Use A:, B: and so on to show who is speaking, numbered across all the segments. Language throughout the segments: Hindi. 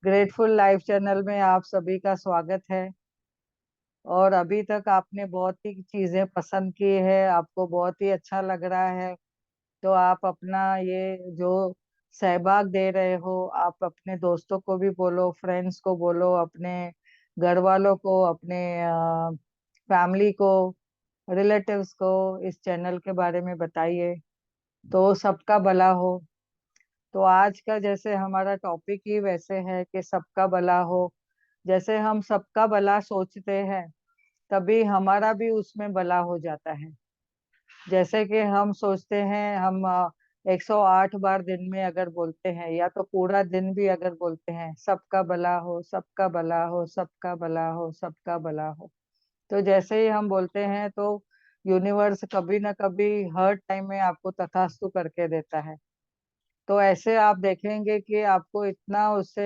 A: ग्रेटफुल लाइफ चैनल में आप सभी का स्वागत है। और अभी तक आपने बहुत ही चीजें पसंद की है, आपको बहुत ही अच्छा लग रहा है। तो आप अपना ये जो सहभाग दे रहे हो, आप अपने दोस्तों को भी बोलो, फ्रेंड्स को बोलो, अपने घर वालों को, अपने फैमिली को, रिलेटिव्स को इस चैनल के बारे में बताइए, तो सबका भला हो। तो आज का जैसे हमारा टॉपिक ही वैसे है कि सबका भला हो। जैसे हम सबका भला सोचते हैं, तभी हमारा भी उसमें भला हो जाता है। जैसे कि हम सोचते हैं, हम 108 बार दिन में अगर बोलते हैं, या तो पूरा दिन भी अगर बोलते हैं, सबका भला हो, सबका भला हो, सबका भला हो, सबका भला हो। तो जैसे ही हम बोलते हैं, तो यूनिवर्स कभी ना कभी हर टाइम में आपको तथास्तु करके देता है। तो ऐसे आप देखेंगे कि आपको इतना उससे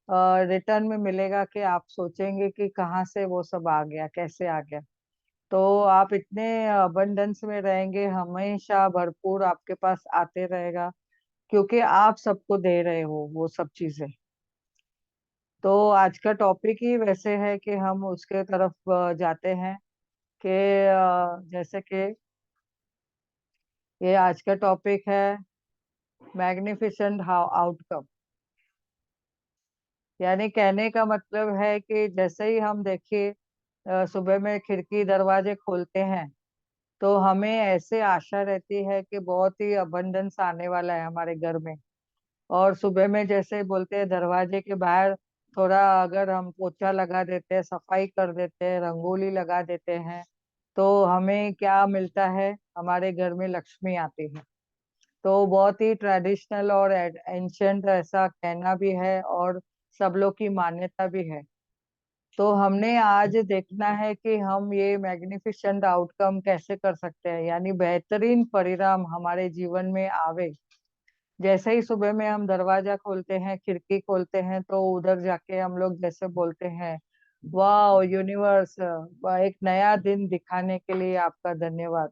A: रिटर्न में मिलेगा कि आप सोचेंगे कि कहाँ से वो सब आ गया, कैसे आ गया। तो आप इतने अबंडेंस में रहेंगे, हमेशा भरपूर आपके पास आते रहेगा, क्योंकि आप सबको दे रहे हो वो सब चीजें। तो आज का टॉपिक ही वैसे है कि हम उसके तरफ जाते हैं कि जैसे कि ये आज का टॉपिक है मैग्निफिसेंट हाउ आउटकम। यानी कहने का मतलब है कि जैसे ही हम देखिए सुबह में खिड़की दरवाजे खोलते हैं, तो हमें ऐसे आशा रहती है कि बहुत ही अबंडेंस आने वाला है हमारे घर में। और सुबह में जैसे बोलते हैं, दरवाजे के बाहर थोड़ा अगर हम पोछा लगा देते हैं, सफाई कर देते हैं, रंगोली लगा देते हैं, तो हमें क्या मिलता है, हमारे घर में लक्ष्मी आती है। तो बहुत ही ट्रेडिशनल और एंशंट ऐसा कहना भी है, और सब लोग की मान्यता भी है। तो हमने आज देखना है कि हम ये मैग्निफिसेंट आउटकम कैसे कर सकते हैं, यानी बेहतरीन परिणाम हमारे जीवन में आवे। जैसे ही सुबह में हम दरवाजा खोलते हैं, खिड़की खोलते हैं, तो उधर जाके हम लोग जैसे बोलते हैं, वाह यूनिवर्स, एक नया दिन दिखाने के लिए आपका धन्यवाद।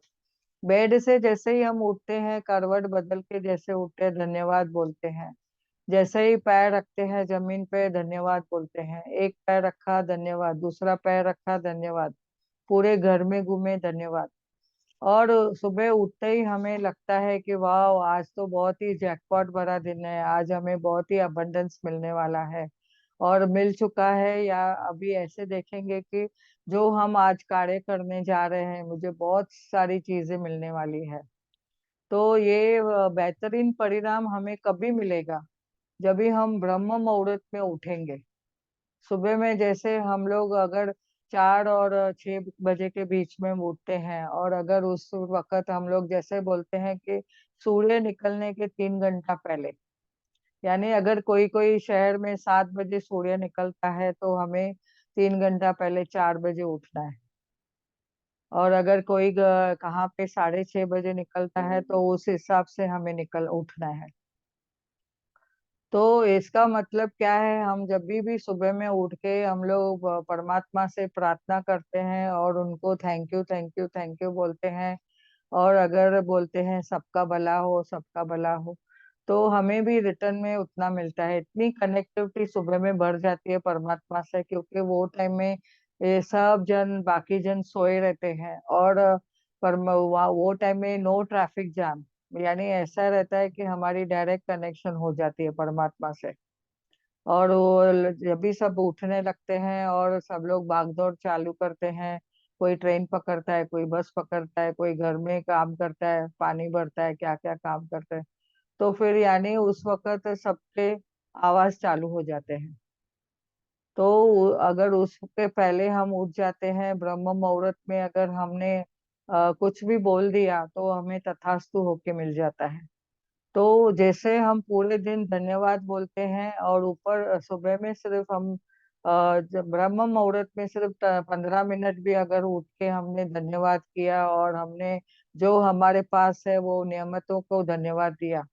A: बेड से जैसे ही हम उठते हैं, करवट बदल के जैसे उठते हैं, धन्यवाद बोलते हैं। जैसे ही पैर रखते हैं जमीन पे, धन्यवाद बोलते हैं। एक पैर रखा, धन्यवाद। दूसरा पैर रखा, धन्यवाद। पूरे घर में घूमे, धन्यवाद। और सुबह उठते ही हमें लगता है कि वाह, आज तो बहुत ही जैकपॉट भरा दिन है, आज हमें बहुत ही अबंडेंस मिलने वाला है, और मिल चुका है। या अभी ऐसे देखेंगे कि जो हम आज कार्य करने जा रहे हैं, मुझे बहुत सारी चीजें मिलने वाली है। तो ये बेहतरीन परिणाम हमें कभी मिलेगा, जब भी हम ब्रह्म मुहूर्त में उठेंगे। सुबह में जैसे हम लोग अगर 4 और 6 बजे के बीच में उठते हैं, और अगर उस वक्त हम लोग जैसे बोलते हैं कि सूर्य निकलने के 3 घंटा पहले, यानी अगर कोई कोई शहर में 7 बजे सूर्य निकलता है, तो हमें 3 घंटा पहले 4 बजे उठना है। और अगर कोई कहाँ पे 6:30 बजे निकलता है, तो उस हिसाब से हमें निकल उठना है। तो इसका मतलब क्या है, हम जब भी सुबह में उठ के हम लोग परमात्मा से प्रार्थना करते हैं, और उनको thank you thank you thank you बोलते हैं, और अगर बोलते हैं सबका भला हो, सबका भला हो, तो हमें भी रिटर्न में उतना मिलता है। इतनी कनेक्टिविटी सुबह में बढ़ जाती है परमात्मा से, क्योंकि वो टाइम में ये सब जन, बाकी जन सोए रहते हैं। और वो टाइम में नो ट्रैफिक जाम, यानी ऐसा रहता है कि हमारी डायरेक्ट कनेक्शन हो जाती है परमात्मा से। और वो जब भी सब उठने लगते हैं और सब लोग भागदौड़ चालू करते हैं, कोई ट्रेन पकड़ता है, कोई बस पकड़ता है, कोई घर में काम करता है, पानी भरता है, क्या क्या काम करता है, तो फिर यानी उस वक्त सबके आवाज चालू हो जाते हैं। तो अगर उसके पहले हम उठ जाते हैं ब्रह्म मुहूर्त में, अगर हमने कुछ भी बोल दिया, तो हमें तथास्तु होके मिल जाता है। तो जैसे हम पूरे दिन धन्यवाद बोलते हैं, और ऊपर सुबह में सिर्फ हम जब ब्रह्म मुहूर्त में सिर्फ 15 मिनट भी अगर उठ के हमने धन्यवाद किया, और हमने जो हमारे पास है वो नियमतों को धन्यवाद दिया,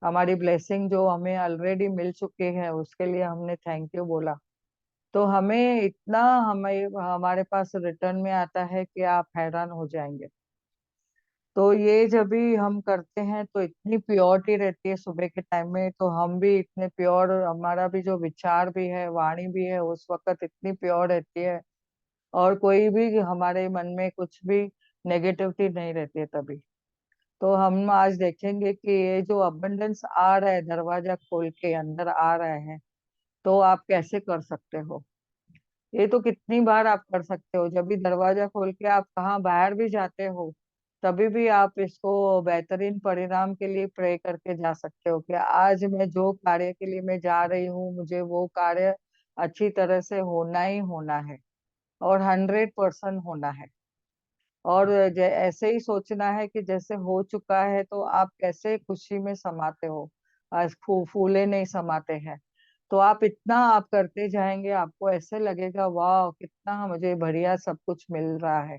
A: हमारी ब्लेसिंग जो हमें ऑलरेडी मिल चुके हैं उसके लिए हमने थैंक यू बोला, तो हमें इतना, हमें हमारे पास रिटर्न में आता है कि आप हैरान हो जाएंगे। तो ये जब भी हम करते हैं तो इतनी प्योरिटी रहती है सुबह के टाइम में, तो हम भी इतने प्योर, हमारा भी जो विचार भी है, वाणी भी है, उस वक्त इतनी प्योर रहती है। और कोई भी हमारे मन में कुछ भी नेगेटिविटी नहीं रहती है तभी। तो हम आज देखेंगे कि ये जो अबंडेंस आ रहा है, दरवाजा खोल के अंदर आ रहे हैं, तो आप कैसे कर सकते हो। ये तो कितनी बार आप कर सकते हो, जब भी दरवाजा खोल के आप कहाँ बाहर भी जाते हो, तभी भी आप इसको बेहतरीन परिणाम के लिए प्रे करके जा सकते हो कि आज मैं जो कार्य के लिए मैं जा रही हूँ, मुझे वो कार्य अच्छी तरह से होना ही होना है, और 100% होना है। और ऐसे ही सोचना है कि जैसे हो चुका है तो आप कैसे खुशी में समाते हो, आज फूले नहीं समाते हैं। तो आप इतना आप करते जाएंगे, आपको ऐसे लगेगा वाह कितना मुझे बढ़िया सब कुछ मिल रहा है।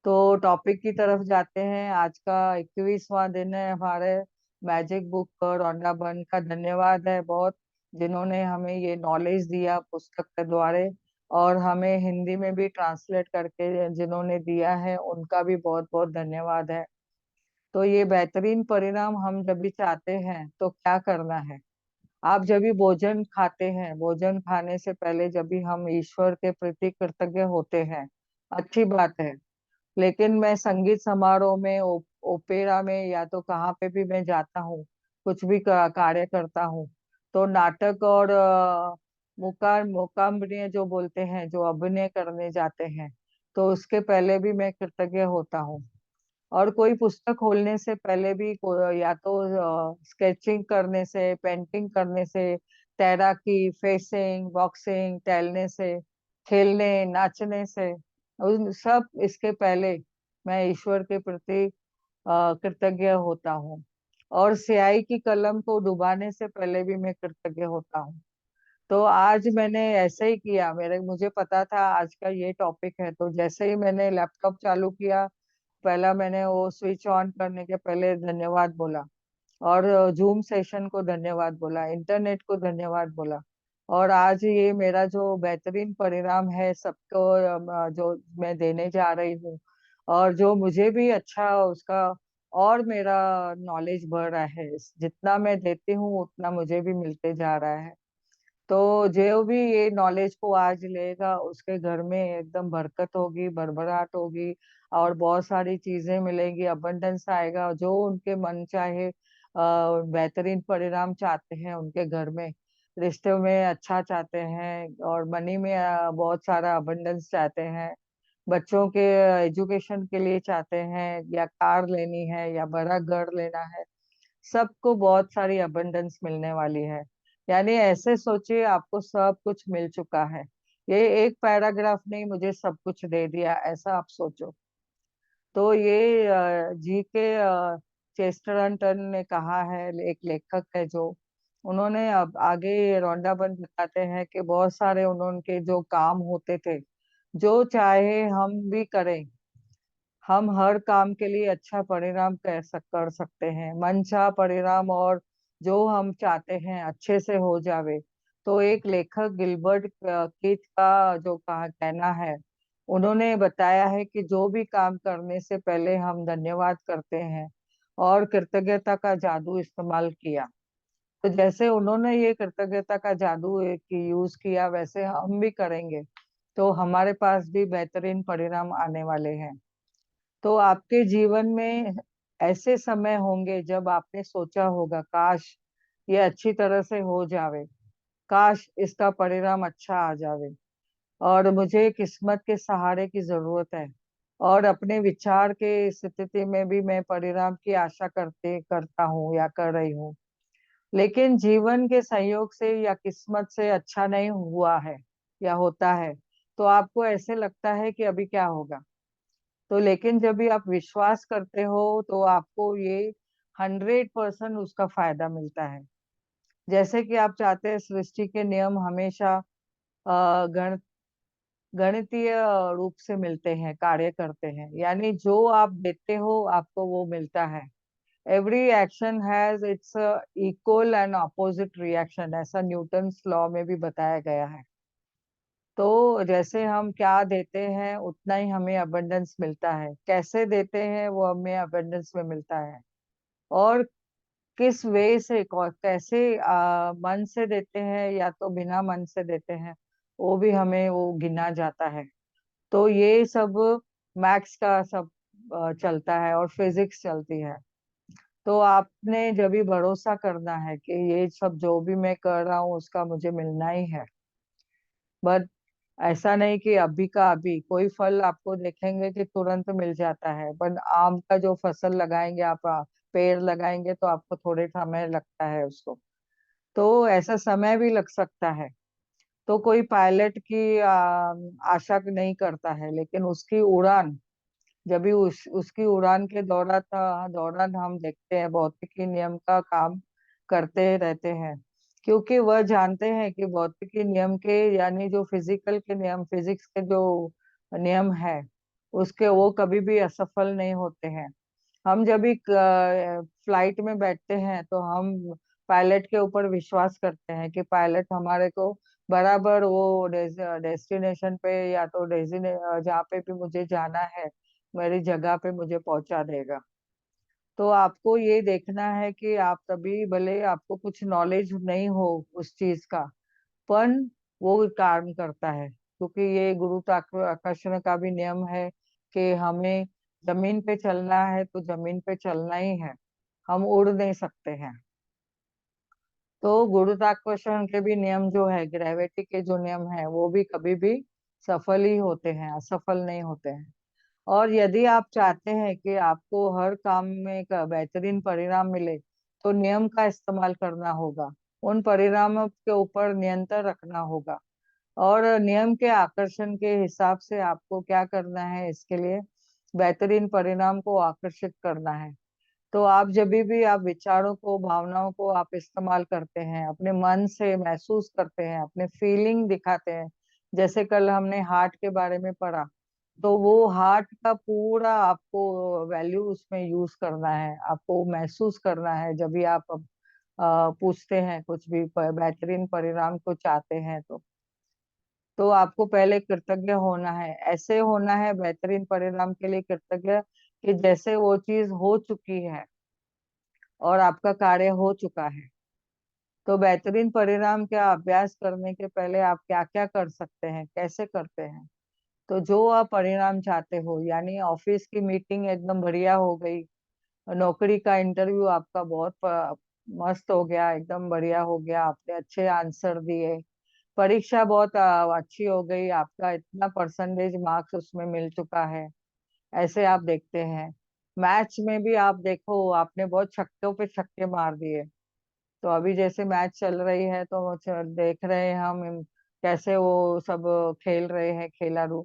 A: तो टॉपिक की तरफ जाते हैं। आज का 21वां दिन है हमारे मैजिक बुक रौंडा बन का। धन्यवाद है बहुत, जिन्होंने हमें ये नॉलेज दिया पुस्तक के द्वारा, और हमें हिंदी में भी ट्रांसलेट करके जिन्होंने दिया है उनका भी बहुत बहुत धन्यवाद है। तो ये बेहतरीन परिणाम हम जब भी चाहते हैं तो क्या करना है। आप जब भी भोजन खाते हैं, भोजन खाने से पहले जब भी हम ईश्वर के प्रति कृतज्ञ होते हैं, अच्छी बात है। लेकिन मैं संगीत समारोह में, ओपेरा में, या तो कहाँ पे भी मैं जाता हूँ, कुछ भी कार्य करता हूँ, तो नाटक और मुकाम्बनिय जो बोलते हैं, जो अभिनय करने जाते हैं, तो उसके पहले भी मैं कृतज्ञ होता हूँ। और कोई पुस्तक खोलने से पहले भी या तो स्केचिंग करने से, पेंटिंग करने से, तैराकी, फेसिंग, बॉक्सिंग, टहलने से, खेलने, नाचने से, उन सब इसके पहले मैं ईश्वर के प्रति कृतज्ञ होता हूँ। और स्याही की कलम को डुबाने से पहले भी मैं कृतज्ञ होता हूँ। तो आज मैंने ऐसे ही किया, मेरे मुझे पता था आज का ये टॉपिक है, तो जैसे ही मैंने लैपटॉप चालू किया, पहला मैंने वो स्विच ऑन करने के पहले धन्यवाद बोला, और जूम सेशन को धन्यवाद बोला, इंटरनेट को धन्यवाद बोला। और आज ये मेरा जो बेहतरीन परिणाम है सबको, जो मैं देने जा रही हूँ, और जो मुझे भी अच्छा उसका, और मेरा नॉलेज बढ़ रहा है, जितना मैं देती हूँ उतना मुझे भी मिलते जा रहा है। तो जो भी ये नॉलेज को आज लेगा उसके घर में एकदम बरकत होगी, भरभराट होगी, और बहुत सारी चीजें मिलेंगी, अबंडेंस आएगा, जो उनके मन चाहे बेहतरीन परिणाम चाहते हैं उनके घर में, रिश्ते में अच्छा चाहते हैं, और मनी में बहुत सारा अबंडेंस चाहते हैं, बच्चों के एजुकेशन के लिए चाहते हैं, या कार लेनी है या बड़ा घर लेना है, सबको बहुत सारी अबंडेंस मिलने वाली है। यानी ऐसे सोचिए आपको सब कुछ मिल चुका है। ये एक पैराग्राफ ने मुझे सब कुछ दे दिया, ऐसा आप सोचो। तो ये जी के चेस्टरटन ने कहा है, एक लेखक है जो, उन्होंने अब आगे रौंडाबंद बताते हैं कि बहुत सारे उनके जो काम होते थे, जो चाहे हम भी करें, हम हर काम के लिए अच्छा परिणाम कर सकते हैं, मनचाहा परिणाम, और जो हम चाहते हैं अच्छे से हो जावे। तो एक लेखक गिलबर्ट कीथ का जो कहा कहना है, उन्होंने बताया है कि जो भी काम करने से पहले हम धन्यवाद करते हैं और कृतज्ञता का जादू इस्तेमाल किया। तो जैसे उन्होंने ये कृतज्ञता का जादू यूज किया, वैसे हम भी करेंगे तो हमारे पास भी बेहतरीन परिणाम आने वाले हैं। तो आपके जीवन में ऐसे समय होंगे जब आपने सोचा होगा काश ये अच्छी तरह से हो जावे, काश इसका परिणाम अच्छा आ जावे, और मुझे किस्मत के सहारे की जरूरत है, और अपने विचार के स्थिति में भी मैं परिणाम की आशा करता हूँ या कर रही हूँ, लेकिन जीवन के संयोग से या किस्मत से अच्छा नहीं हुआ है या होता है, तो आपको ऐसे लगता है कि अभी क्या होगा। तो लेकिन जब भी आप विश्वास करते हो तो आपको ये 100% उसका फायदा मिलता है। जैसे कि आप चाहते हैं सृष्टि के नियम हमेशा गण गणितीय रूप से मिलते हैं, कार्य करते हैं, यानी जो आप देते हो आपको वो मिलता है। Every action has its equal and opposite reaction, ऐसा न्यूटन्स लॉ में भी बताया गया है। तो जैसे हम क्या देते हैं उतना ही हमें अबंडेंस मिलता है, कैसे देते हैं वो हमें अबंडेंस में मिलता है। और किस वे से कैसे मन से देते हैं या तो बिना मन से देते हैं, वो भी हमें वो गिना जाता है। तो ये सब मैथ्स का सब चलता है और फिजिक्स चलती है। तो आपने जब भी भरोसा करना है कि ये सब जो भी मैं कर रहा हूँ उसका मुझे मिलना ही है। बट ऐसा नहीं कि अभी का अभी कोई फल आपको देखेंगे कि तुरंत मिल जाता है, पर आम का जो फसल लगाएंगे आप, पेड़ लगाएंगे तो आपको थोड़े समय लगता है उसको। तो ऐसा समय भी लग सकता है। तो कोई पायलट की आशा नहीं करता है, लेकिन उसकी उड़ान, जब भी उसकी उड़ान के दौरान हम देखते हैं भौतिकी नियम का काम करते रहते हैं। क्योंकि वह जानते हैं कि भौतिकी नियम के यानी जो फिजिकल के नियम, फिजिक्स के जो नियम है उसके वो कभी भी असफल नहीं होते हैं। हम जब भी फ्लाइट में बैठते हैं तो हम पायलट के ऊपर विश्वास करते हैं कि पायलट हमारे को बराबर वो डेस्टिनेशन पे या तो जहाँ पे भी मुझे जाना है, मेरी जगह पे मुझे पहुंचा देगा। तो आपको ये देखना है कि आप तभी भले आपको कुछ नॉलेज नहीं हो उस चीज का, पर वो काम करता है, क्योंकि ये गुरुत्वाकर्षण का भी नियम है कि हमें जमीन पे चलना है तो जमीन पे चलना ही है, हम उड़ नहीं सकते हैं। तो गुरुत्वाकर्षण के भी नियम जो है, ग्रेविटी के जो नियम है, वो भी कभी भी सफल ही होते हैं, असफल नहीं होते हैं। और यदि आप चाहते हैं कि आपको हर काम में एक बेहतरीन परिणाम मिले, तो नियम का इस्तेमाल करना होगा, उन परिणामों के ऊपर नियंत्रण रखना होगा। और नियम के आकर्षण के हिसाब से आपको क्या करना है, इसके लिए बेहतरीन परिणाम को आकर्षित करना है। तो आप जब भी आप विचारों को, भावनाओं को आप इस्तेमाल करते हैं, अपने मन से महसूस करते हैं, अपने फीलिंग दिखाते हैं। जैसे कल हमने हार्ट के बारे में पढ़ा, तो वो हार्ट का पूरा आपको वैल्यू उसमें यूज करना है, आपको महसूस करना है। जब भी आप पूछते हैं कुछ भी बेहतरीन परिणाम को चाहते हैं, तो आपको पहले कृतज्ञ होना है, ऐसे होना है बेहतरीन परिणाम के लिए कृतज्ञ, कि जैसे वो चीज हो चुकी है और आपका कार्य हो चुका है। तो बेहतरीन परिणाम का अभ्यास करने के पहले आप क्या क्या कर सकते हैं, कैसे करते हैं। तो जो आप परिणाम चाहते हो, यानी ऑफिस की मीटिंग एकदम बढ़िया हो गई, नौकरी का इंटरव्यू आपका बहुत मस्त हो गया, एकदम बढ़िया हो गया, आपने अच्छे आंसर दिए, परीक्षा बहुत अच्छी हो गई, आपका इतना परसेंटेज मार्क्स उसमें मिल चुका है, ऐसे आप देखते हैं। मैच में भी आप देखो, आपने बहुत छक्कों पे छक्के मार दिए। तो अभी जैसे मैच चल रही है तो वो देख रहे हैं हम कैसे वो सब खेल रहे हैं खिलाड़ू।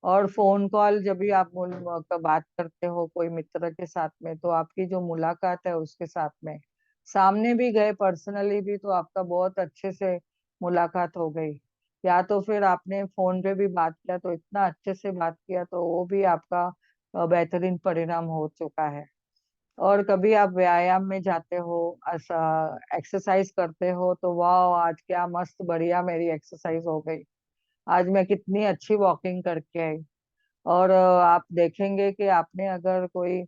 A: और फोन कॉल जब भी आप बात करते हो कोई मित्र के साथ में, तो आपकी जो मुलाकात है उसके साथ में, सामने भी गए पर्सनली भी, तो आपका बहुत अच्छे से मुलाकात हो गई। या तो फिर आपने फोन पे भी बात किया तो इतना अच्छे से बात किया, तो वो भी आपका बेहतरीन परिणाम हो चुका है। और कभी आप व्यायाम में जाते हो, ऐसा एक्सरसाइज करते हो, तो वाह आज क्या मस्त बढ़िया मेरी एक्सरसाइज हो गई, आज मैं कितनी अच्छी वॉकिंग करके आई। और आप देखेंगे कि आपने अगर कोई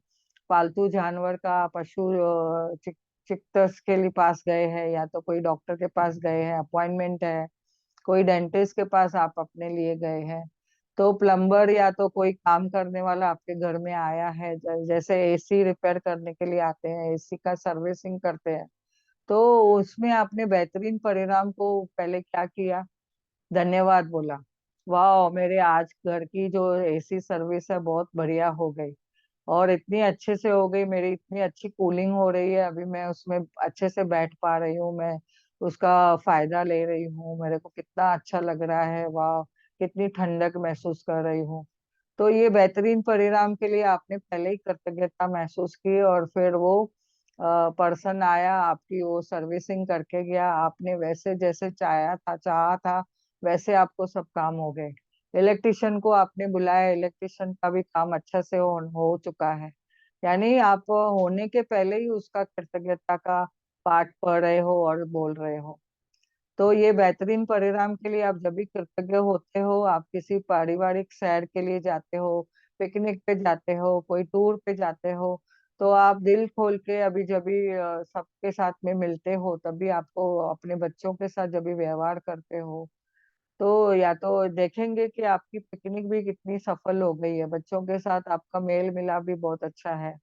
A: पालतू जानवर का पशु चिकित्सक के लिए पास गए हैं, या तो कोई डॉक्टर के पास गए हैं, अपॉइंटमेंट है, कोई डेंटिस्ट के पास आप अपने लिए गए हैं, तो प्लम्बर या तो कोई काम करने वाला आपके घर में आया है, जैसे एसी रिपेयर करने के लिए आते हैं, एसी का सर्विसिंग करते हैं, तो उसमें आपने बेहतरीन परिणाम को पहले क्या किया, धन्यवाद बोला, वाह मेरे आज घर की जो एसी सर्विस है बहुत बढ़िया हो गई, और इतनी अच्छे से हो गई, मेरी इतनी अच्छी कूलिंग हो रही है, अभी मैं उसमें अच्छे से बैठ पा रही हूँ, मैं उसका फायदा ले रही हूँ, मेरे को कितना अच्छा लग रहा है, वाह कितनी ठंडक महसूस कर रही हूँ। तो ये बेहतरीन परिणाम के लिए आपने पहले ही कृतज्ञता महसूस की, और फिर वो पर्सन आया, आपकी वो सर्विसिंग करके गया, आपने वैसे जैसे चाहा था वैसे आपको सब काम हो गए। इलेक्ट्रिशियन को आपने बुलाया, इलेक्ट्रिशियन का भी काम अच्छा से हो चुका है। यानी आप होने के पहले ही उसका कृतज्ञता का पाठ पढ़ रहे हो और बोल रहे हो। तो ये बेहतरीन परिणाम के लिए आप जब भी कृतज्ञ होते हो, आप किसी पारिवारिक सैर के लिए जाते हो, पिकनिक पे जाते हो, कोई टूर पे जाते हो, तो आप दिल खोल के अभी जब भी सबके साथ में मिलते हो, तभी आपको अपने बच्चों के साथ जब भी व्यवहार करते हो, तो या तो देखेंगे कि आपकी पिकनिक भी कितनी सफल हो गई है, बच्चों के साथ आपका मेल मिलाप भी बहुत अच्छा है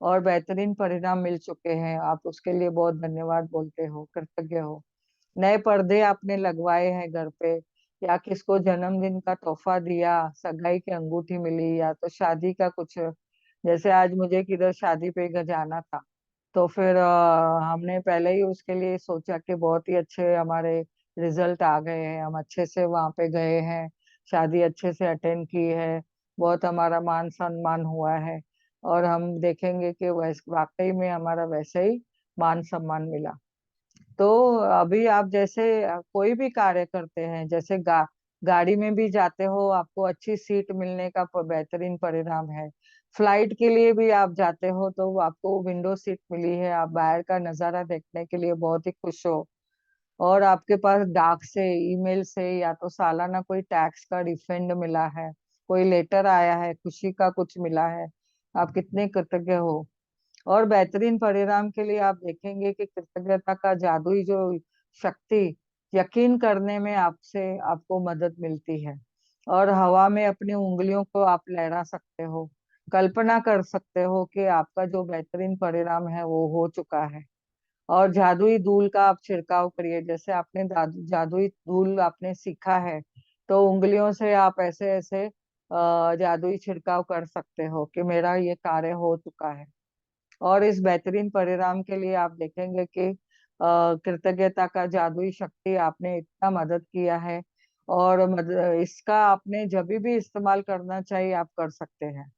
A: और बेहतरीन परिणाम मिल चुके हैं, आप उसके लिए बहुत धन्यवाद बोलते हो, कृतज्ञ हो। नए पर्दे आपने लगवाए हैं घर पे, या किसको जन्मदिन का तोहफा दिया, सगाई की अंगूठी मिली, या तो शादी का कुछ, जैसे आज मुझे किधर शादी पे जाना था, तो फिर हमने पहले ही उसके लिए सोचा कि बहुत ही अच्छे हमारे रिजल्ट आ गए हैं, हम अच्छे से वहां पे गए हैं, शादी अच्छे से अटेंड की है, बहुत हमारा मान सम्मान हुआ है, और हम देखेंगे कि वैसे वाकई में हमारा वैसे ही मान सम्मान मिला। तो अभी आप जैसे कोई भी कार्य करते हैं, जैसे गाड़ी में भी जाते हो, आपको अच्छी सीट मिलने का बेहतरीन परिणाम है। फ्लाइट के लिए भी आप जाते हो तो आपको विंडो सीट मिली है, आप बाहर का नजारा देखने के लिए बहुत ही खुश हो। और आपके पास डाक से, ईमेल से, या तो सालाना कोई टैक्स का रिफंड मिला है, कोई लेटर आया है, खुशी का कुछ मिला है, आप कितने कृतज्ञ हो। और बेहतरीन परिणाम के लिए आप देखेंगे कि कृतज्ञता का जादुई जो शक्ति, यकीन करने में आपसे आपको मदद मिलती है, और हवा में अपनी उंगलियों को आप लहरा सकते हो, कल्पना कर सकते हो कि आपका जो बेहतरीन परिणाम है वो हो चुका है। और जादुई धूल का आप छिड़काव करिए, जैसे आपने जादुई धूल आपने सीखा है, तो उंगलियों से आप ऐसे ऐसे जादुई छिड़काव कर सकते हो कि मेरा ये कार्य हो चुका है। और इस बेहतरीन परिणाम के लिए आप देखेंगे कि कृतज्ञता का जादुई शक्ति आपने इतना मदद किया है, और इसका आपने जब भी इस्तेमाल करना चाहिए आप कर सकते हैं।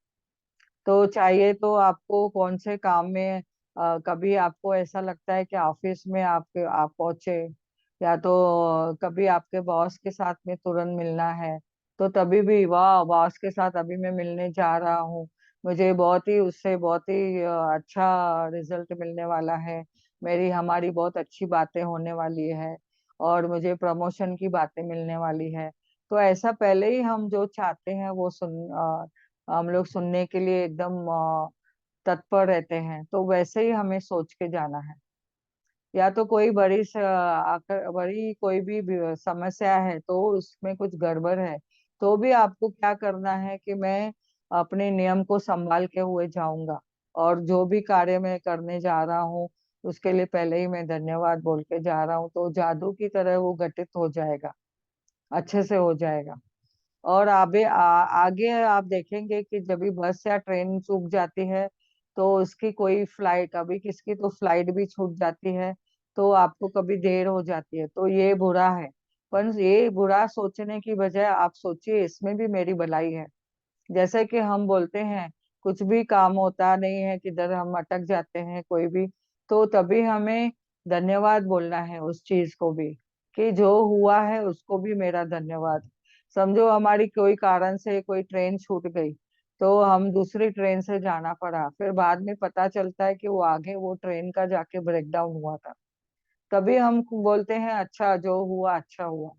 A: तो चाहिए तो आपको कौन से काम में कभी आपको ऐसा लगता है कि ऑफिस में आप पहुंचे, या तो कभी आपके बॉस के साथ में तुरंत मिलना है, तो तभी भी वाह, बॉस के साथ अभी मैं मिलने जा रहा हूँ, मुझे बहुत ही उससे बहुत ही अच्छा रिजल्ट मिलने वाला है, मेरी हमारी बहुत अच्छी बातें होने वाली है, और मुझे प्रमोशन की बातें मिलने वाली है। तो ऐसा पहले ही हम जो चाहते हैं वो हम लोग सुनने के लिए एकदम तत्पर रहते हैं, तो वैसे ही हमें सोच के जाना है। या तो कोई बड़ी कोई भी समस्या है, तो उसमें कुछ गड़बड़ है, तो भी आपको क्या करना है कि मैं अपने नियम को संभाल के हुए जाऊंगा, और जो भी कार्य मैं करने जा रहा हूँ उसके लिए पहले ही मैं धन्यवाद बोल के जा रहा हूँ, तो जादू की तरह वो घटित हो जाएगा, अच्छे से हो जाएगा। और आगे आप देखेंगे कि जब भी बस या ट्रेन चूक जाती है, तो उसकी कोई फ्लाइट, कभी किसकी तो फ्लाइट भी छूट जाती है, तो आपको कभी देर हो जाती है, तो ये बुरा है। पर ये बुरा सोचने की बजाय आप सोचिए इसमें भी मेरी भलाई है। जैसे कि हम बोलते हैं, कुछ भी काम होता नहीं है, किधर हम अटक जाते हैं कोई भी, तो तभी हमें धन्यवाद बोलना है उस चीज को भी, कि जो हुआ है उसको भी मेरा धन्यवाद। समझो हमारी कोई कारण से कोई ट्रेन छूट गई, तो हम दूसरी ट्रेन से जाना पड़ा, फिर बाद में पता चलता है कि वो आगे वो ट्रेन का जाके ब्रेक डाउन हुआ था, तभी हम बोलते हैं अच्छा, जो हुआ अच्छा हुआ।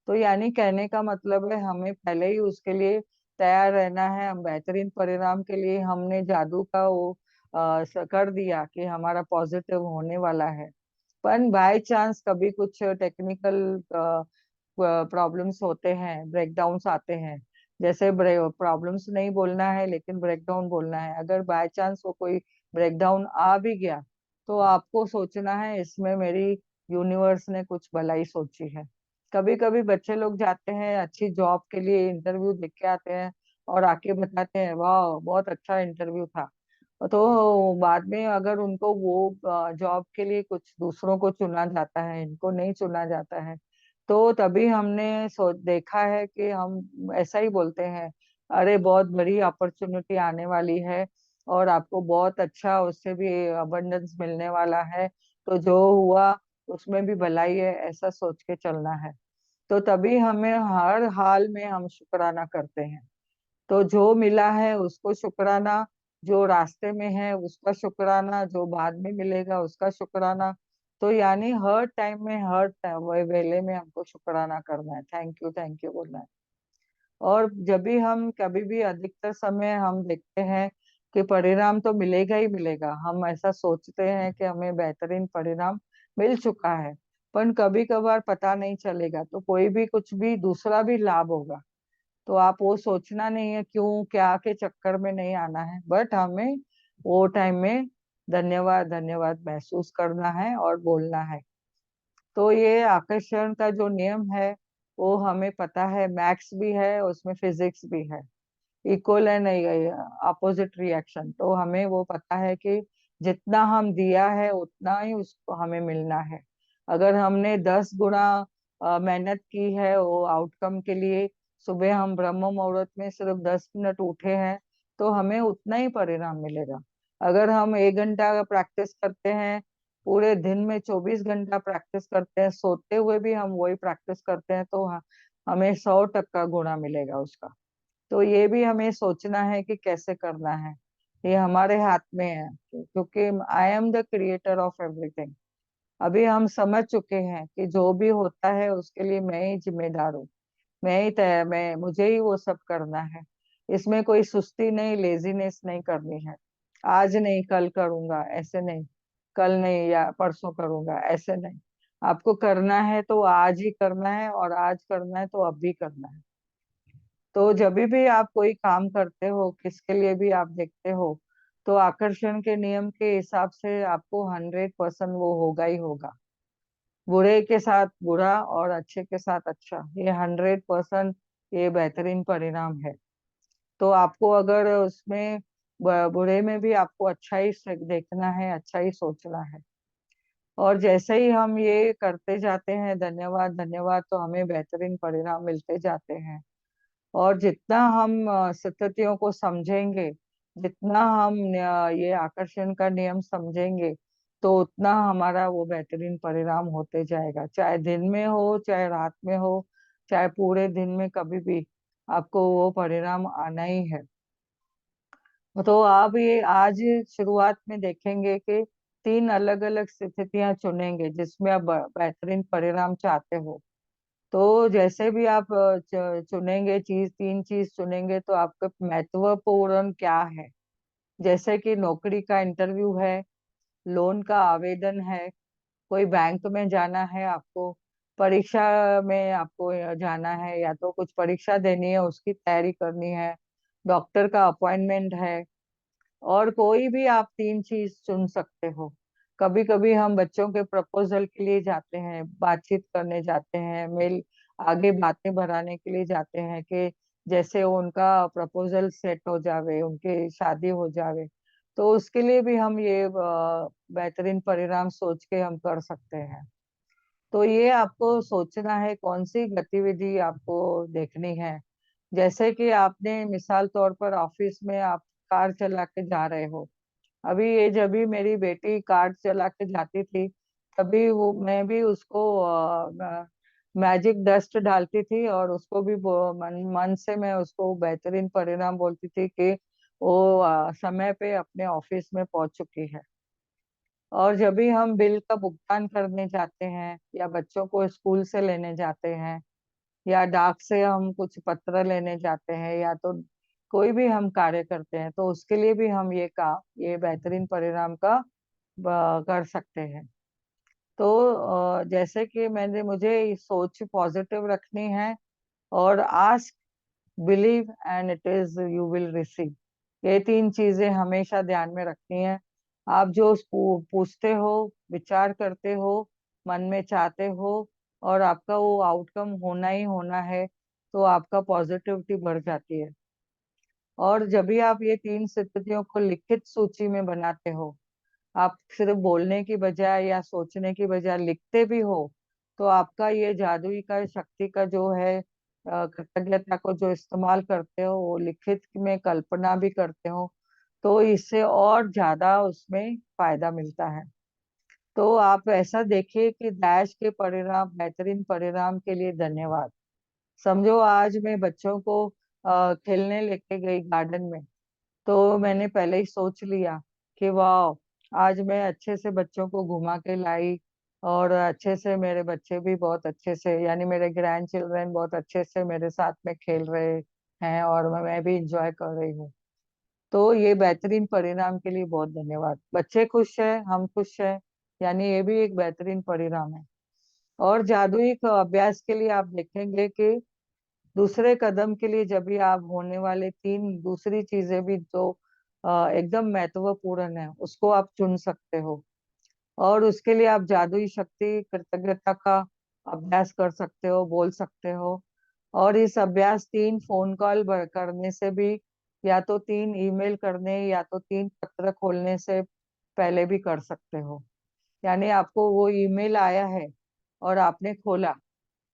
A: तो यानी कहने का मतलब है हमें पहले ही उसके लिए तैयार रहना है, हम बेहतरीन परिणाम के लिए हमने जादू का वो कर दिया कि हमारा पॉजिटिव होने वाला है। पर बाय चांस कभी कुछ टेक्निकल प्रॉब्लम्स होते हैं, ब्रेकडाउन्स आते हैं, जैसे प्रॉब्लम्स नहीं बोलना है लेकिन ब्रेकडाउन बोलना है, अगर बाय चांस वो कोई ब्रेकडाउन आ भी गया, तो आपको सोचना है इसमें मेरी यूनिवर्स ने कुछ भलाई सोची है। कभी कभी बच्चे लोग जाते हैं अच्छी जॉब के लिए, इंटरव्यू देख के आते हैं और आके बताते हैं वाह बहुत अच्छा इंटरव्यू था, तो बाद में अगर उनको वो जॉब के लिए कुछ दूसरों को चुना जाता है, इनको नहीं चुना जाता है, तो तभी हमने देखा है कि हम ऐसा ही बोलते हैं, अरे बहुत बड़ी अपॉर्चुनिटी आने वाली है, और आपको बहुत अच्छा उससे भी अबंडेंस मिलने वाला है, तो जो हुआ उसमें भी भलाई है, ऐसा सोच के चलना है। तो तभी हमें हर हाल में हम शुक्राना करते हैं, तो जो मिला है उसको शुक्राना, जो रास्ते में है उसका शुक्राना, जो बाद में मिलेगा उसका शुक्राना, तो यानी हर टाइम में, हर वेले में हमको शुक्राना करना है, थैंक यू बोलना है। और जब भी हम कभी भी, अधिकतर समय हम देखते हैं कि परिणाम तो मिलेगा ही मिलेगा, हम ऐसा सोचते हैं कि हमें बेहतरीन परिणाम मिल चुका है, पर कभी कभार पता नहीं चलेगा, तो कोई भी कुछ भी दूसरा भी लाभ होगा। तो आप वो सोचना नहीं है क्यों क्या के चक्कर में नहीं आना है, बट हमें वो टाइम में धन्यवाद धन्यवाद महसूस करना है और बोलना है। तो ये आकर्षण का जो नियम है वो हमें पता है, मैथ्स भी है उसमें, फिजिक्स भी है, इक्वल एंड अपोजिट रिएक्शन। तो हमें वो पता है कि जितना हम दिया है उतना ही उसको हमें मिलना है। अगर हमने 10 गुना मेहनत की है वो आउटकम के लिए, सुबह हम ब्रह्म मुहूर्त में सिर्फ 10 मिनट उठे हैं, तो हमें उतना ही परिणाम मिलेगा। अगर हम 1 घंटा प्रैक्टिस करते हैं, पूरे दिन में 24 घंटा प्रैक्टिस करते हैं, सोते हुए भी हम वही प्रैक्टिस करते हैं, तो हमें 100% गुणा मिलेगा उसका। तो ये भी हमें सोचना है कि कैसे करना है, ये हमारे हाथ में है, क्योंकि I am the creator of everything. अभी हम समझ चुके हैं कि जो भी होता है उसके लिए मैं ही जिम्मेदार हूँ, मैं ही तय मैं मुझे ही वो सब करना है। इसमें कोई सुस्ती नहीं, लेजीनेस नहीं करनी है। आज नहीं कल करूंगा ऐसे नहीं, कल नहीं या परसों करूंगा ऐसे नहीं। आपको करना है तो आज ही करना है, और आज करना है तो अभी करना है। तो जब भी आप कोई काम करते हो, किसके लिए भी आप देखते हो, तो आकर्षण के नियम के हिसाब से आपको 100% वो होगा ही होगा। बुरे के साथ बुरा और अच्छे के साथ अच्छा, ये 100% ये बेहतरीन परिणाम है। तो आपको अगर उसमें बुरे में भी आपको अच्छा ही देखना है, अच्छा ही सोचना है। और जैसे ही हम ये करते जाते हैं धन्यवाद धन्यवाद, तो हमें बेहतरीन परिणाम मिलते जाते हैं। और जितना हम स्थितियों को समझेंगे, जितना हम ये आकर्षण का नियम समझेंगे, तो उतना हमारा वो बेहतरीन परिणाम होते जाएगा, चाहे दिन में हो चाहे रात में हो, चाहे पूरे दिन में, कभी भी आपको वो परिणाम आना ही है। तो आप ये आज शुरुआत में देखेंगे कि 3 अलग अलग स्थितियां चुनेंगे जिसमें आप बेहतरीन परिणाम चाहते हो। तो जैसे भी आप चुनेंगे चीज, 3 चीज चुनेंगे, तो आपका महत्वपूर्ण क्या है। जैसे कि नौकरी का इंटरव्यू है, लोन का आवेदन है, कोई बैंक में जाना है आपको, परीक्षा में आपको जाना है, या तो कुछ परीक्षा देनी है उसकी तैयारी करनी है, डॉक्टर का अपॉइंटमेंट है, और कोई भी आप 3 चीज चुन सकते हो। कभी कभी हम बच्चों के प्रपोजल के लिए जाते हैं, बातचीत करने जाते हैं, मेल आगे बातें बढ़ाने के लिए जाते हैं, कि जैसे उनका प्रपोजल सेट हो जावे, उनकी शादी हो जावे। तो उसके लिए भी हम ये बेहतरीन परिणाम सोच के हम कर सकते हैं। तो ये आपको सोचना है कौन सी गतिविधि आपको देखनी है। जैसे कि आपने मिसाल तौर पर ऑफिस में आप कार चला के जा रहे हो। अभी ये जब भी मेरी बेटी कार चला के जाती थी, तभी वो मैं भी उसको मैजिक डस्ट डालती थी, और उसको भी मन से मैं उसको बेहतरीन परिणाम बोलती थी कि वो समय पे अपने ऑफिस में पहुंच चुकी है। और जब भी हम बिल का भुगतान करने जाते हैं, या बच्चों को स्कूल से लेने जाते हैं, या डाक से हम कुछ पत्र लेने जाते हैं, या तो कोई भी हम कार्य करते हैं, तो उसके लिए भी हम ये बेहतरीन परिणाम का कर सकते हैं। तो जैसे कि मुझे ये सोच पॉजिटिव रखनी है, और ask, believe and it is you will receive, ये 3 चीजें हमेशा ध्यान में रखनी है। आप जो पूछते हो, विचार करते हो, मन में चाहते हो, और आपका वो आउटकम होना ही होना है, तो आपका पॉजिटिविटी बढ़ जाती है। और जब भी आप ये 3 स्थितियों को लिखित सूची में बनाते हो, आप सिर्फ बोलने की बजाय या सोचने की बजाय लिखते भी हो, तो आपका ये जादुई का शक्ति का जो है, कृतज्ञता को जो इस्तेमाल करते हो, वो लिखित में कल्पना भी करते हो, तो इससे और ज्यादा उसमें फायदा मिलता है। तो आप ऐसा देखिए कि डैश के परिणाम, बेहतरीन परिणाम के लिए धन्यवाद। समझो आज मैं बच्चों को खेलने लेके गई गार्डन में, तो मैंने पहले ही सोच लिया कि वाह, आज मैं अच्छे से बच्चों को घुमा के लाई, और अच्छे से मेरे बच्चे भी बहुत अच्छे से, यानी मेरे ग्रैंड चिल्ड्रन बहुत अच्छे से मेरे साथ में खेल रहे हैं, और मैं भी इंजॉय कर रही हूँ। तो ये बेहतरीन परिणाम के लिए बहुत धन्यवाद। बच्चे खुश है, हम खुश है, यानी ये भी एक बेहतरीन परिणाम है। और जादुई अभ्यास के लिए आप देखेंगे कि दूसरे कदम के लिए जब भी आप होने वाले तीन दूसरी चीजें भी जो एकदम महत्वपूर्ण है, उसको आप चुन सकते हो। और उसके लिए आप जादुई शक्ति कृतज्ञता का अभ्यास कर सकते हो, बोल सकते हो। और इस अभ्यास 3 फोन कॉल करने से भी, या तो 3 ईमेल करने, या तो 3 पत्र खोलने से पहले भी कर सकते हो। यानी आपको वो ईमेल आया है और आपने खोला,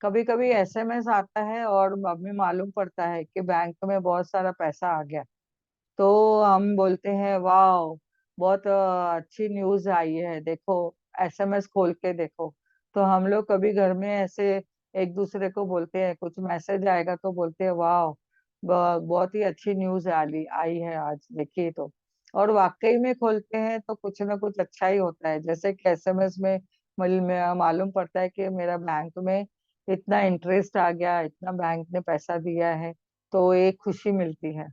A: कभी कभी एसएमएस आता है और हमें मालूम पड़ता है कि बैंक में बहुत सारा पैसा आ गया, तो हम बोलते हैं वाह, बहुत अच्छी न्यूज आई है, देखो एसएमएस खोल के देखो। तो हम लोग कभी घर में ऐसे एक दूसरे को बोलते हैं, कुछ मैसेज आएगा तो बोलते हैं वाह, बहुत ही अच्छी न्यूज आई आई है आज, देखिए तो। और वाकई में खोलते हैं तो कुछ ना कुछ अच्छा ही होता है, जैसे कि एसएमएस में मालूम पड़ता है कि मेरा बैंक में इतना इंटरेस्ट आ गया, इतना बैंक ने पैसा दिया है, तो एक खुशी मिलती है।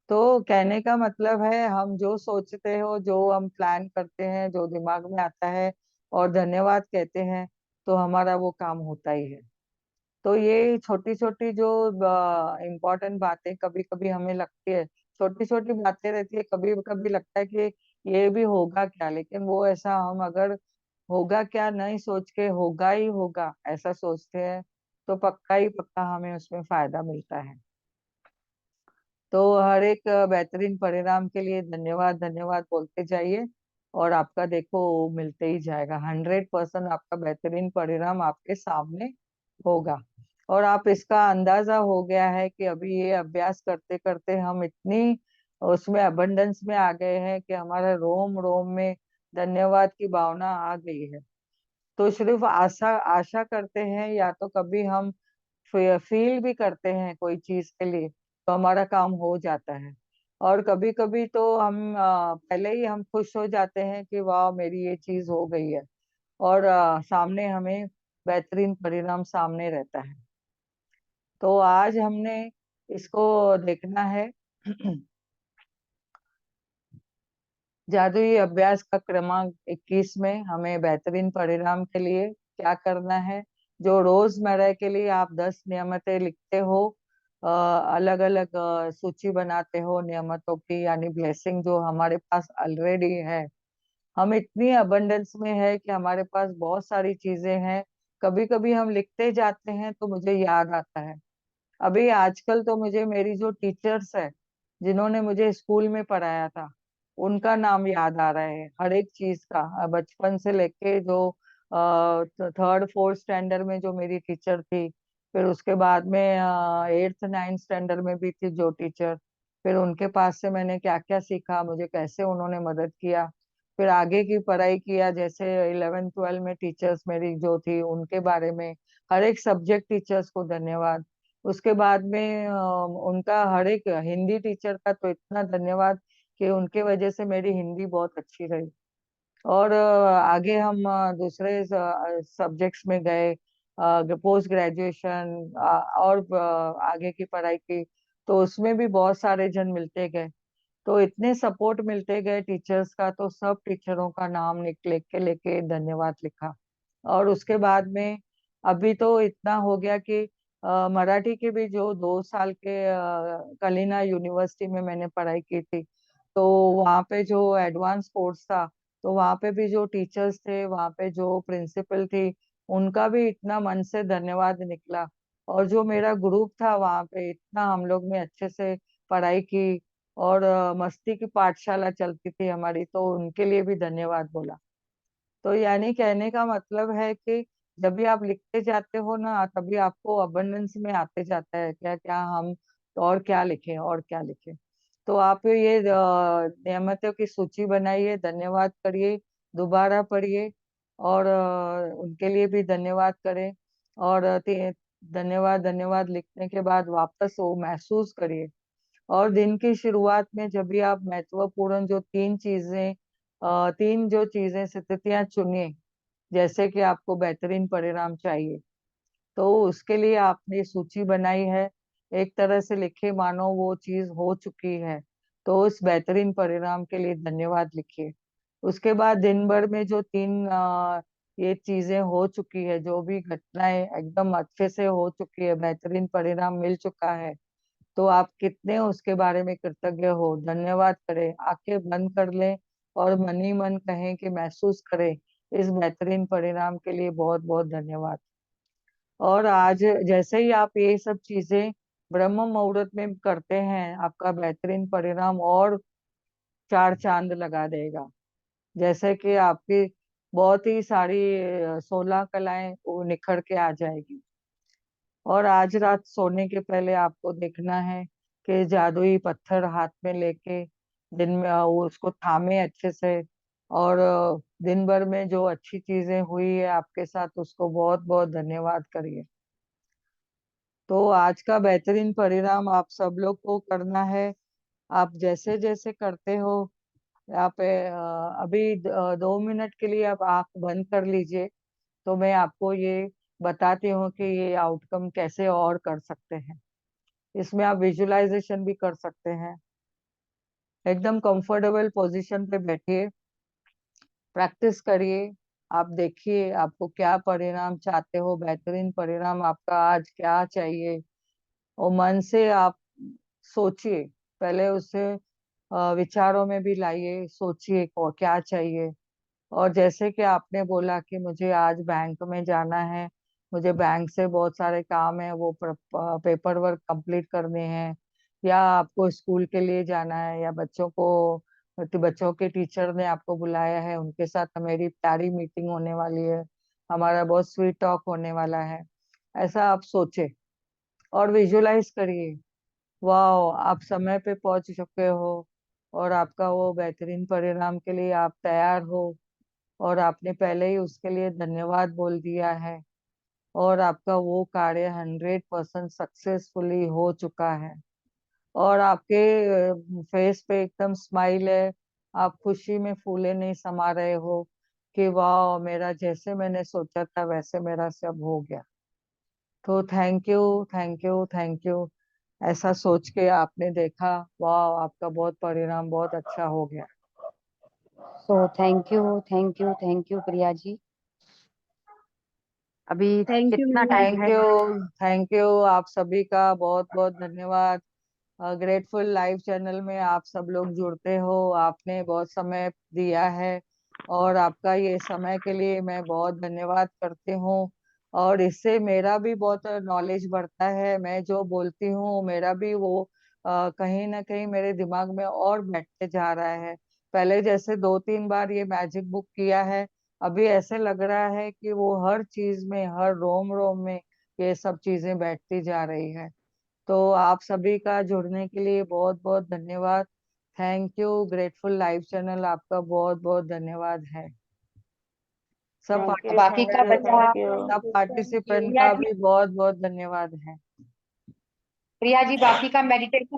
A: तो कहने का मतलब है, हम जो सोचते हो, जो हम प्लान करते हैं, जो दिमाग में आता है और धन्यवाद कहते हैं, तो हमारा वो काम होता ही है। तो ये छोटी छोटी जो इम्पोर्टेंट बातें कभी कभी हमें लगती है, छोटी छोटी बातें रहती है, कभी कभी लगता है कि ये भी होगा क्या, लेकिन वो ऐसा हम अगर होगा क्या नहीं सोच के होगा ही होगा ऐसा सोचते हैं, तो पक्का ही पक्का हमें उसमें फायदा मिलता है। तो हर एक बेहतरीन परिणाम के लिए धन्यवाद धन्यवाद बोलते जाइए, और आपका देखो मिलते ही जाएगा, 100% आपका बेहतरीन परिणाम आपके सामने होगा। और आप इसका अंदाजा हो गया है कि अभी ये अभ्यास करते करते हम इतनी उसमें अबंडेंस में आ गए हैं कि हमारे रोम रोम में धन्यवाद की भावना आ गई है। तो सिर्फ आशा आशा करते हैं, या तो कभी हम फील भी करते हैं कोई चीज के लिए, तो हमारा काम हो जाता है। और कभी कभी तो हम पहले ही हम खुश हो जाते हैं कि वाह मेरी ये चीज हो गई है, और सामने हमें बेहतरीन परिणाम सामने रहता है। तो आज हमने इसको देखना है। जादुई अभ्यास का क्रमांक 21 में हमें बेहतरीन परिणाम के लिए क्या करना है। जो रोजमर्रा के लिए आप 10 नियमतें लिखते हो, अलग अलग सूची बनाते हो नियमतों की, यानी ब्लेसिंग जो हमारे पास ऑलरेडी है। हम इतनी अबंडेंस में है कि हमारे पास बहुत सारी चीजें हैं, कभी कभी हम लिखते जाते हैं तो मुझे याद आता है। अभी आजकल तो मुझे मेरी जो टीचर्स है, जिन्होंने मुझे स्कूल में पढ़ाया था, उनका नाम याद आ रहा है, हर एक चीज का, बचपन से लेके जो 3rd 4th स्टैंडर्ड में जो मेरी टीचर थी, फिर उसके बाद में 8th 9th स्टैंडर्ड में भी थी जो टीचर, फिर उनके पास से मैंने क्या क्या सीखा, मुझे कैसे उन्होंने मदद किया। फिर आगे की पढ़ाई किया, जैसे 11th 12th में टीचर्स मेरी जो थी उनके बारे में, हर एक सब्जेक्ट टीचर्स को धन्यवाद। उसके बाद में उनका हर एक हिंदी टीचर का तो इतना धन्यवाद कि उनके वजह से मेरी हिंदी बहुत अच्छी रही। और आगे हम दूसरे सब्जेक्ट्स में गए, पोस्ट ग्रेजुएशन और आगे की पढ़ाई की, तो उसमें भी बहुत सारे जन मिलते गए, तो इतने सपोर्ट मिलते गए टीचर्स का, तो सब टीचरों का नाम लिख के लेके धन्यवाद लिखा। और उसके बाद में अभी तो इतना हो गया कि मराठी के भी जो 2 साल के कलिना यूनिवर्सिटी में मैंने पढ़ाई की थी, तो वहाँ पे जो एडवांस कोर्स था, तो वहाँ पे भी जो टीचर्स थे, वहाँ पे जो प्रिंसिपल थी, उनका भी इतना मन से धन्यवाद निकला। और जो मेरा ग्रुप था वहाँ पे, इतना हम लोग ने अच्छे से पढ़ाई की, और मस्ती की पाठशाला चलती थी हमारी, तो उनके लिए भी धन्यवाद बोला। तो यानी कहने का मतलब है कि जब भी आप लिखते जाते हो ना, तभी आपको अबंडेंस में आते जाता है क्या क्या हम, तो और क्या लिखें और क्या लिखें। तो आप ये नियमितों की सूची बनाइए, धन्यवाद करिए, दोबारा पढ़िए, और उनके लिए भी धन्यवाद करें। और धन्यवाद धन्यवाद लिखने के बाद वापस वो महसूस करिए। और दिन की शुरुआत में जब भी आप महत्वपूर्ण जो 3 चीजें, 3 जो चीजें स्थितियां चुनिए, जैसे कि आपको बेहतरीन परिणाम चाहिए, तो उसके लिए आपने सूची बनाई है, एक तरह से लिखे मानो वो चीज हो चुकी है, तो उस बेहतरीन परिणाम के लिए धन्यवाद लिखिए। उसके बाद दिन भर में जो तीन ये चीजें हो चुकी है, जो भी घटनाएं एकदम अच्छे से हो चुकी है, बेहतरीन परिणाम मिल चुका है, तो आप कितने उसके बारे में कृतज्ञ हो, धन्यवाद करें, आंखें बंद कर लें और मन ही मन कहें कि महसूस करें इस बेहतरीन परिणाम के लिए बहुत बहुत धन्यवाद। और आज जैसे ही आप ये सब चीजें ब्रह्म मुहूर्त में करते हैं, आपका बेहतरीन परिणाम और चार चांद लगा देगा। जैसे कि आपकी बहुत ही सारी 16 कलाएं वो निखर के आ जाएगी। और आज रात सोने के पहले आपको देखना है कि जादुई पत्थर हाथ में लेके दिन में वो उसको थामे अच्छे से, और दिन भर में जो अच्छी चीजें हुई है आपके साथ उसको बहुत बहुत धन्यवाद करिए। तो आज का बेहतरीन परिणाम आप सब लोग को करना है। आप जैसे जैसे करते हो, आप अभी 2 मिनट के लिए आप आंख बंद कर लीजिए, तो मैं आपको ये बताती हूँ कि ये आउटकम कैसे और कर सकते हैं। इसमें आप विजुअलाइजेशन भी कर सकते हैं। एकदम कंफर्टेबल पोजीशन पे बैठिए, प्रैक्टिस करिए, आप देखिए आपको क्या परिणाम चाहते हो, बेहतरीन परिणाम आपका आज क्या चाहिए, और मन से आप सोचिए, पहले उसे विचारों में भी लाइए, सोचिए को क्या चाहिए। और जैसे कि आपने बोला कि मुझे आज बैंक में जाना है, मुझे बैंक से बहुत सारे काम है, वो पेपर वर्क कंप्लीट करने हैं, या आपको स्कूल के लिए जाना है, या बच्चों के टीचर ने आपको बुलाया है, उनके साथ मेरी प्यारी मीटिंग होने वाली है, हमारा बहुत स्वीट टॉक होने वाला है, ऐसा आप सोचे और विजुलाइज करिए। वाह, आप समय पे पहुंच चुके हो और आपका वो बेहतरीन परिणाम के लिए आप तैयार हो, और आपने पहले ही उसके लिए धन्यवाद बोल दिया है, और आपका वो कार्य 100% सक्सेसफुली हो चुका है, और आपके फेस पे एकदम स्माइल है, आप खुशी में फूले नहीं समा रहे हो कि वाह, मेरा जैसे मैंने सोचा था वैसे मेरा सब हो गया। तो thank you, thank you, thank you. ऐसा सोच के आपने देखा, वाह, आपका बहुत परिणाम बहुत अच्छा हो गया।
B: So thank you, thank you, thank you Priya ji. अभी
C: थैंक यू
B: कितना
C: मैम।
B: टाइम
A: थैंक
B: है?
A: यू, थैंक यू, आप सभी का बहुत बहुत धन्यवाद। ग्रेटफुल लाइव चैनल में आप सब लोग जुड़ते हो, आपने बहुत समय दिया है, और आपका ये समय के लिए मैं बहुत धन्यवाद करती हूँ। और इससे मेरा भी बहुत नॉलेज बढ़ता है, मैं जो बोलती हूँ मेरा भी वो कहीं ना कहीं मेरे दिमाग में और बैठते जा रहा है। पहले जैसे 2-3 बार ये मैजिक बुक किया है, अभी ऐसे लग रहा है कि वो हर चीज में, हर रोम रोम में ये सब चीजें बैठती जा रही है। तो आप सभी का जुड़ने के लिए बहुत बहुत धन्यवाद। Thank you, grateful live channel आपका बहुत बहुत धन्यवाद है। सब
C: थैंक यू,
B: बाकी का
C: थैंक यू,
B: बचा
C: थैंक यू।
A: सब पार्टिसिपेंट
B: प्रिया
A: का
B: जी,
A: भी बहुत बहुत धन्यवाद है।
B: प्रिया जी बाकी का मेडिटेशन